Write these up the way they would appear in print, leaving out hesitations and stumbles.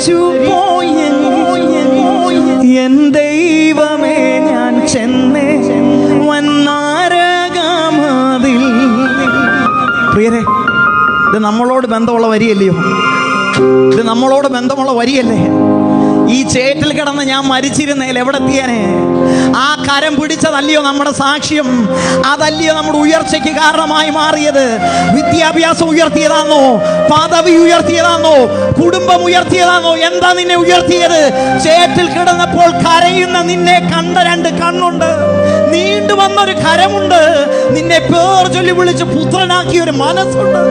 മരിച്ചു എൻ ദൈവമേ ഞാൻ ചെന്നേ വന്നാരകമതിൽ. പ്രിയരെ, ഇത് നമ്മളോട് ബന്ധമുള്ള വരിയല്ലയോ? ഇത് നമ്മളോട് ബന്ധമുള്ള വരിയല്ലേ? ഈ ചേറ്റിൽ കിടന്ന് ഞാൻ മരിച്ചിരുന്നേൽ എവിടെ എത്തിയാനേ? ആ കരം പിടിച്ചതല്ലയോ നമ്മുടെ സാക്ഷ്യം? അതല്ലയോ നമ്മുടെ ഉയർച്ചയ്ക്ക് കാരണമായി മാറിയത്? വിദ്യാഭ്യാസം ഉയർത്തിയതാണോ? പദവി ഉയർത്തിയതാണോ? കുടുംബം ഉയർത്തിയതാണോ? എന്താ നിന്നെ ഉയർത്തിയത്? ചേറ്റിൽ കിടന്നപ്പോൾ കരയുന്ന നിന്നെ കണ്ട രണ്ട് കണ്ണുണ്ട്, നീണ്ടു വന്നൊരു കരമുണ്ട്, നിന്നെ പേർ ചൊല്ലി വിളിച്ച് പുത്രനാക്കിയ ഒരു മനസ്സുണ്ട്.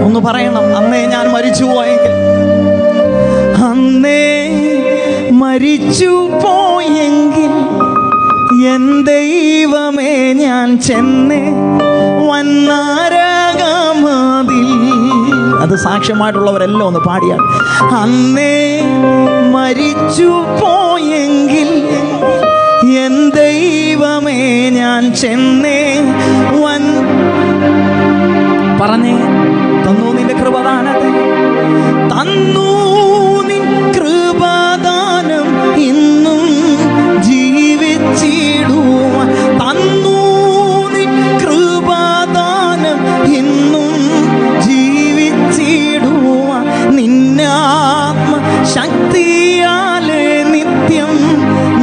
ഒന്ന് പറയണം, അന്നേ ഞാൻ മരിച്ചു പോയെങ്കിൽ, അന്നേ മരിച്ചു പോയെങ്കിൽ എൻ ദൈവമേ ഞാൻ ചെന്നേ വന്നാരകമതിൽ. അത് സാക്ഷ്യമായിട്ടുള്ളവരെല്ലാം ഒന്ന് പാടിയാണ്. അന്നേ മരിച്ചു പോയെങ്കിൽ എൻ ദൈവമേ ഞാൻ ചെന്നേ പറഞ്ഞേ തന്നു നിന്റെ കൃപദാനത്തെ, തന്നു നിൻ കൃപദാനം ഇന്നും ജീവിച്ചിടുവാൻ, തന്നു നിൻ കൃപദാനം ഇന്നും ജീവിച്ചിടുവാൻ, നിന്നാത്മ ശക്തിയാലെ നിത്യം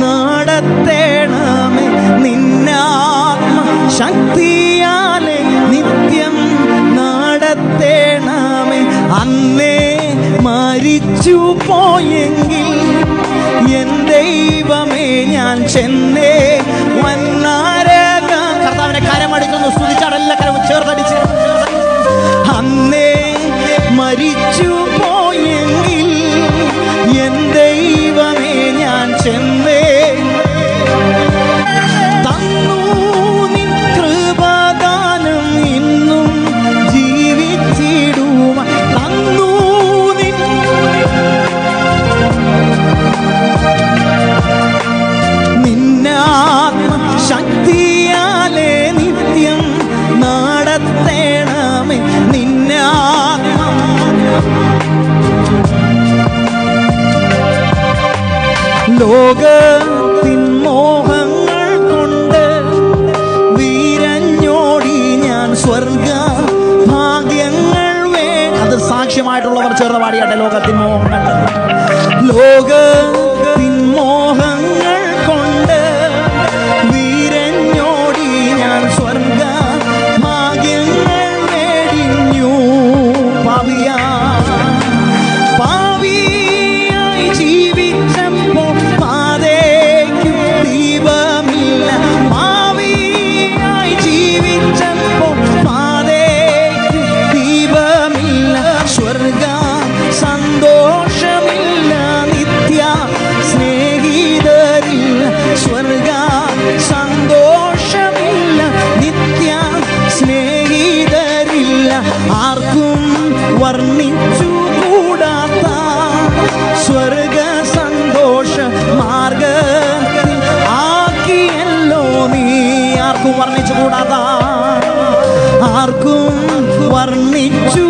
നടത്തേണമേ, നിന്നാത്മ ശക്തിയാലെ നിത്യം നടത്തേണമേ. അന്നേ മരിച്ചു പോയെങ്കിൽ എൻ ദൈവമേ ഞാൻ ചെന്നേ വന്നാരക. കർത്താവിനെ കരമടിക്കുന്നു, സ്തുതിച്ചാടല്ല കരം ചേർത്തടിച്ച്. അന്നേ മരിച്ചു പോയെങ്കിൽ എൻ ദൈവമേ ഞാൻ ചെന്നേ, തന്നു നിൻ കൃപദാനം ഇന്നും ജീവിച്ചിടുവാൻ, തന്നു നിൻ നിന്നാത്മ ശക്തിയാലെ നിത്യം നടത്തേണമേ, നിന്നാത്മ. ലോകത്തിൻ മോഹങ്ങൾ കൊണ്ട് വീരഞ്ഞോടി ഞാൻ സ്വർഗ ഭാഗ്യങ്ങൾ അത് സാക്ഷ്യമായിട്ടുള്ളവർ ചേർന്ന് പാടിയാട്ടെ. ലോകത്തിൻ മോഹങ്ങൾ, ലോകത്തിൻ മോഹങ്ങൾ കൊണ്ട് വീരഞ്ഞോടി ഞാൻ സ്വർഗ ഭാഗ്യങ്ങൾ നേടിഞ്ഞു. പാവിയായി ജീവിച്ചപ്പോൾ പാതയ്ക്കും ദീപമില്ല, പാവിയായി ജീവിച്ചപ്പോൾ പാതയ്ക്കും ദീപമില്ല, സ്വർഗ സന്തോഷമില്ല, നിത്യ സ്നേഹിതരില്ല, സ്വർഗ സന്തോഷമില്ല, നിത്യ സ്നേഹിതരില്ല, ആർക്കും വർണ്ണിച്ചു കൂടാത്ത സ്വർഗ സന്തോഷ മാർഗത്തിൽ ആക്കിയല്ലോ നീ. ആർക്കും വർണ്ണിച്ചു കൂടാത്ത, ആർക്കും വർണ്ണിച്ചു